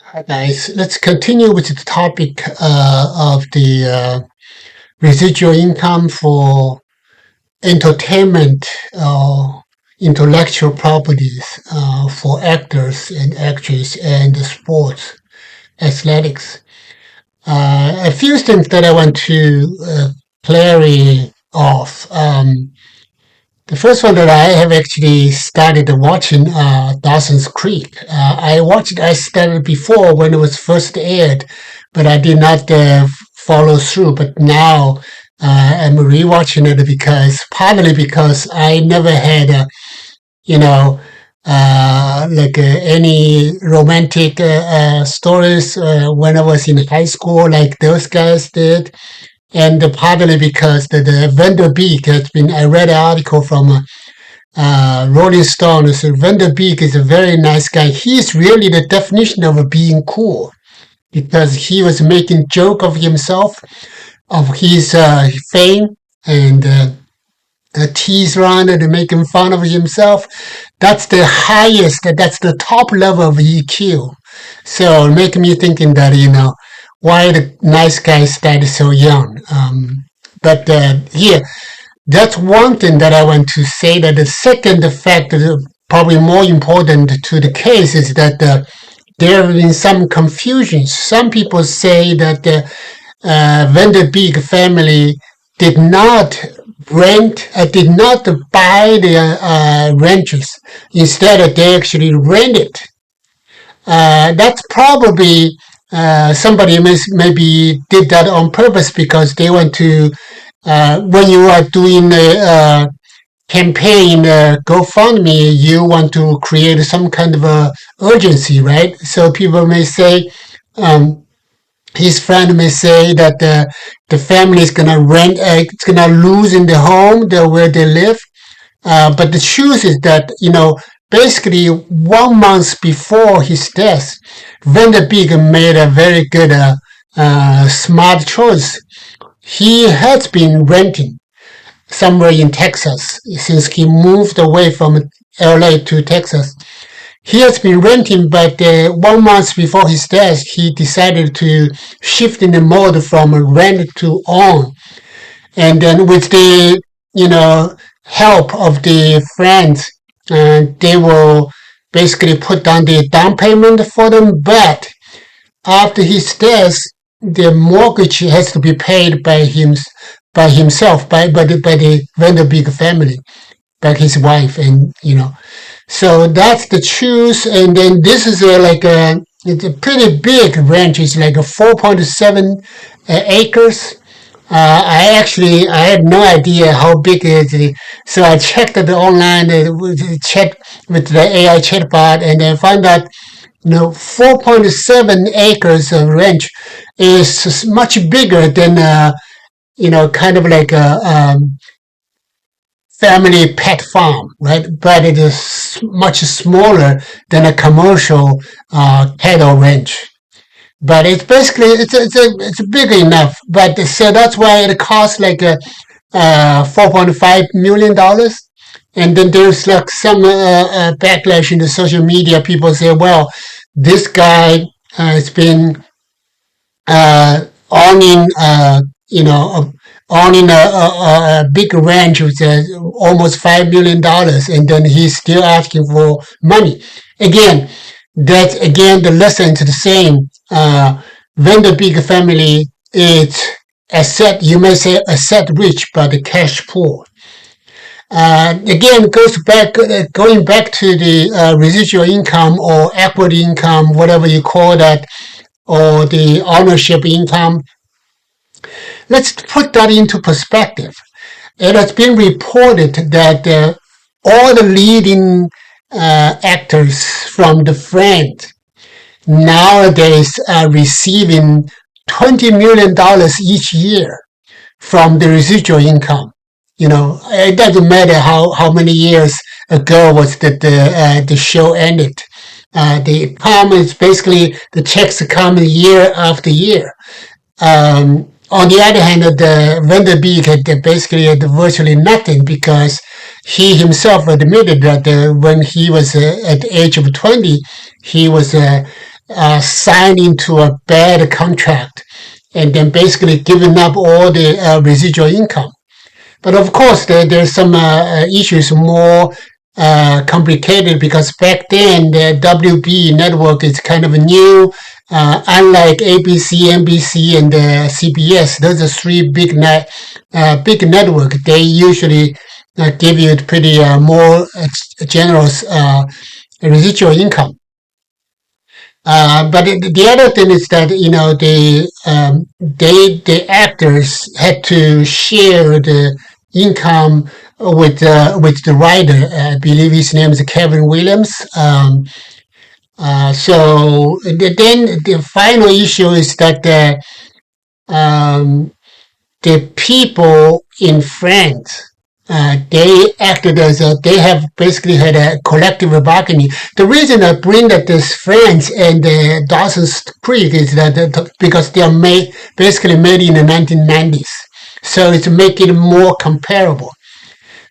Hi guys, let's continue with the topic of the residual income for entertainment intellectual properties for actors and actresses and sports athletics. A few things that I want to clarify off. The first one that I have actually started watching Dawson's Creek. I started before when it was first aired, but I did not follow through. But now I'm rewatching it because partly because I never had, you know, any romantic stories when I was in high school, like those guys did, and partly because the Vendor Beek has been. I read an article from Rolling Stone. So Vendor Beek is a very nice guy. He's really the definition of being cool because he was making joke of himself, of his fame, and tease around and making fun of himself. That's the highest. That's the top level of EQ. So make me thinking that why the nice guy started so young. But here, that's one thing that I want to say. That the second factor, probably more important to the case, is that there have been some confusion. Some people say that the Van der Beek family did not did not buy the ranches. Instead, they actually rented. That's probably somebody maybe did that on purpose because they want to. When you are doing a campaign, GoFundMe, you want to create some kind of a urgency, right? So people may say, his friend may say that the family is gonna rent, it's gonna lose in the home where they live. But the truth is that basically 1 month before his death, Van der Beek made a very good, smart choice. He has been renting somewhere in Texas since he moved away from LA to Texas. He has been renting, but 1 month before his death, he decided to shift in the mode from rent to own. And then with the, help of the friends, they will basically put down the down payment for them. But after his death, the mortgage has to be paid by himself, by the Vanderbeek family, by his wife, and So that's the truth. And then this is it's a pretty big ranch. It's like a 4.7 acres. I had no idea how big it is. So I checked it online, checked with the AI chatbot, and then found out 4.7 acres of ranch is much bigger than kind of like a family pet farm, right? But it is much smaller than a commercial cattle ranch. But it's basically it's big enough. But so that's why it costs like $4.5 million. And then there's like some backlash in the social media. People say, well, this guy has been owning, owning a big ranch with almost $5 million, and then he's still asking for money. Again, the lesson is the same. When the big family is asset, you may say asset rich, but cash poor. Again, going back to the residual income or equity income, whatever you call that, or the ownership income. Let's put that into perspective. It has been reported that all the leading actors from the Friends nowadays are receiving $20 million each year from the residual income. It doesn't matter how many years ago was that the show ended. The come is basically the checks come year after year. On the other hand, the Van Beek had basically had virtually nothing because he himself admitted that when he was at the age of 20, he was sign into a bad contract and then basically giving up all the residual income. But of course, there's some issues more complicated because back then the WB network is kind of new. Unlike ABC, NBC, and CBS, those are three big network. They usually give you pretty more generous residual income. But the other thing is that the actors had to share the income with the writer. I believe his name is Kevin Williams. Then the final issue is that um, the people in France, they acted as they have basically had a collective bargaining. The reason I bring that this France and Dawson's Creek is that because they are basically made in the 1990s, so it's making it more comparable.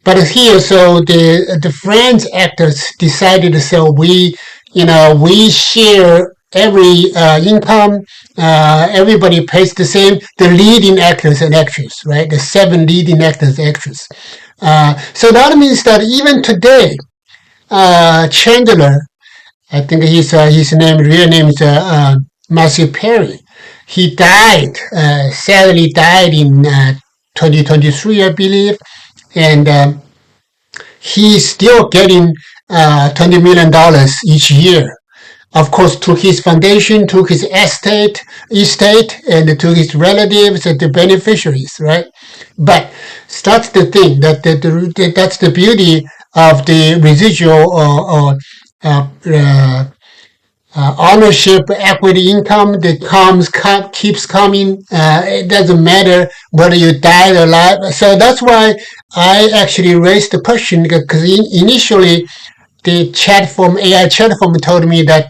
But here, so the French actors decided, so we share every income. Everybody pays the same. The leading actors and actresses, right? The seven leading actors and actresses. So that means that even today, Chandler, I think his real name is Matthew Perry. He died, sadly died in 2023, I believe, and he's still getting $20 million each year. Of course, to his foundation, to his estate, and to his relatives and the beneficiaries, right? But that's the thing that's the beauty of the residual ownership equity income that keeps coming. It doesn't matter whether you died or alive. So that's why I actually raised the question because initially the AI chat form told me that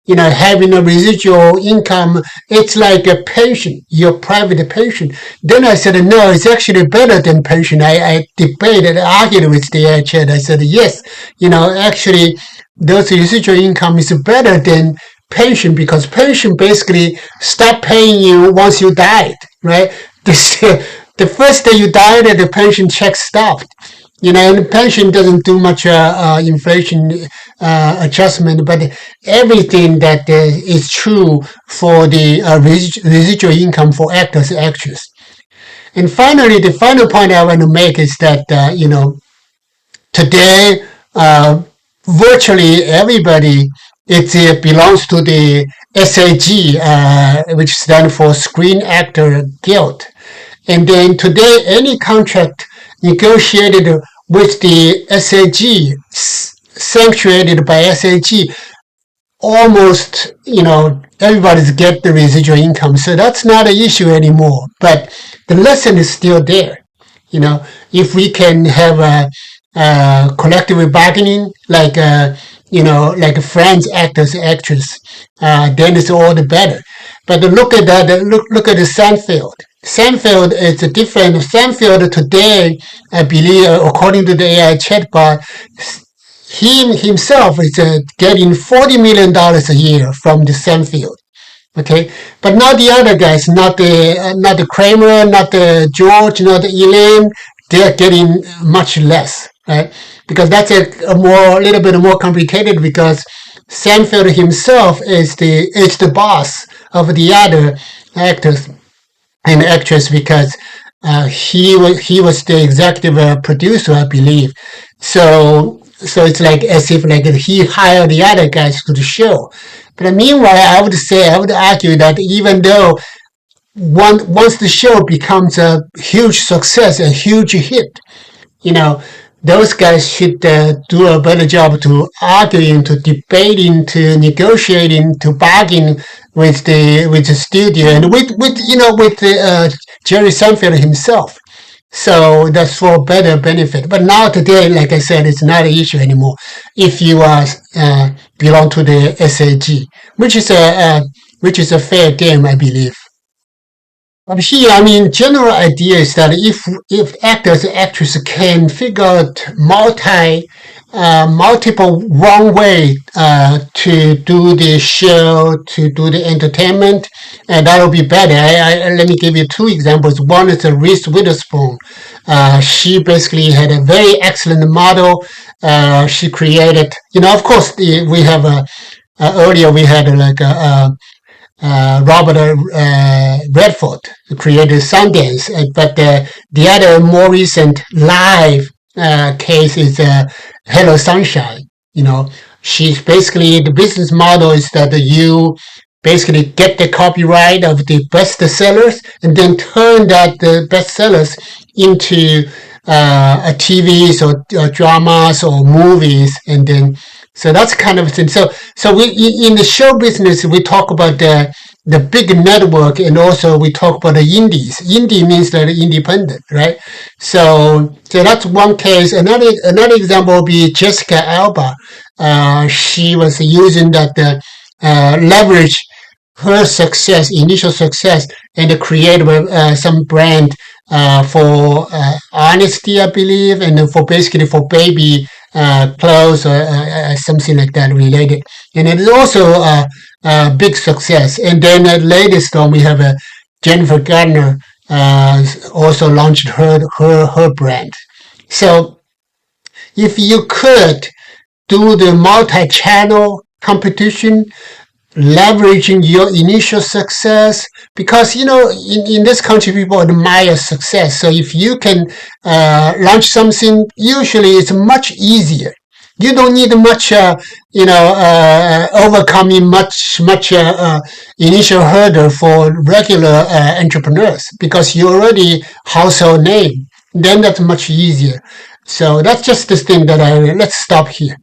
having a residual income, it's like a pension, your private pension. Then I said, no, it's actually better than pension. I debated, argued with the AI chat. I said, yes, actually, those residual income is better than pension because pension basically stop paying you once you died, right? The first day you died, the pension check stopped. And the pension doesn't do much inflation adjustment, but everything that is true for the residual income for actors and actresses. And finally, the final point I want to make is that, today, virtually everybody it belongs to the SAG, which stands for Screen Actor Guild. And then today, any contract negotiated with the SAG, sanctioned by SAG, almost, everybody's get the residual income. So that's not an issue anymore. But the lesson is still there. If we can have a collective bargaining, like friends, actors, actresses, then it's all the better. But look at that. Look at the Seinfeld. Seinfeld is a different. Seinfeld today, I believe, according to the AI chatbot, he himself is getting $40 million a year from the Seinfeld. Okay, but not the other guys, not the Kramer, not the George, not the Elaine. They're getting much less, right? Because that's a little bit more complicated because Seinfeld himself is the boss of the other actors and actress because he was the executive producer, I believe. So it's like as if like he hired the other guys to the show. But meanwhile, I would argue that even though once the show becomes a huge success, a huge hit, you know, those guys should do a better job to arguing, to debating, to negotiating, to bargain with the studio and with Jerry Seinfeld himself. So that's for better benefit. But now today, like I said, it's not an issue anymore. If you are belong to the SAG, which is a fair game, I believe. But here, I mean, general idea is that if actors and actresses can figure out multi multiple wrong way to do the show, to do the entertainment, and that'll be better. Let me give you two examples. One is Reese Witherspoon. She basically had a very excellent model. She created, of course, we have earlier we had Robert Redford created Sundance, but the other more recent live case is Hello Sunshine. She's basically the business model is that you basically get the copyright of the best sellers and then turn that the best sellers into TVs or dramas or movies, and then so that's kind of thing. So we in the show business we talk about the big network, and also we talk about the indies. Indie means that independent, right? So that's one case. Another example would be Jessica Alba. She was using that leverage her success, initial success, and create some brand for honesty, I believe, and for basically for baby clothes or something like that related. And it is also a big success. And then at latest one, we have Jennifer Garner also launched her brand. So if you could do the multi-channel competition, leveraging your initial success, because in this country people admire success. So if you can launch something, usually it's much easier. You don't need much overcoming much initial hurdle for regular entrepreneurs, because you already household name. Then that's much easier. So that's just the thing that let's stop here.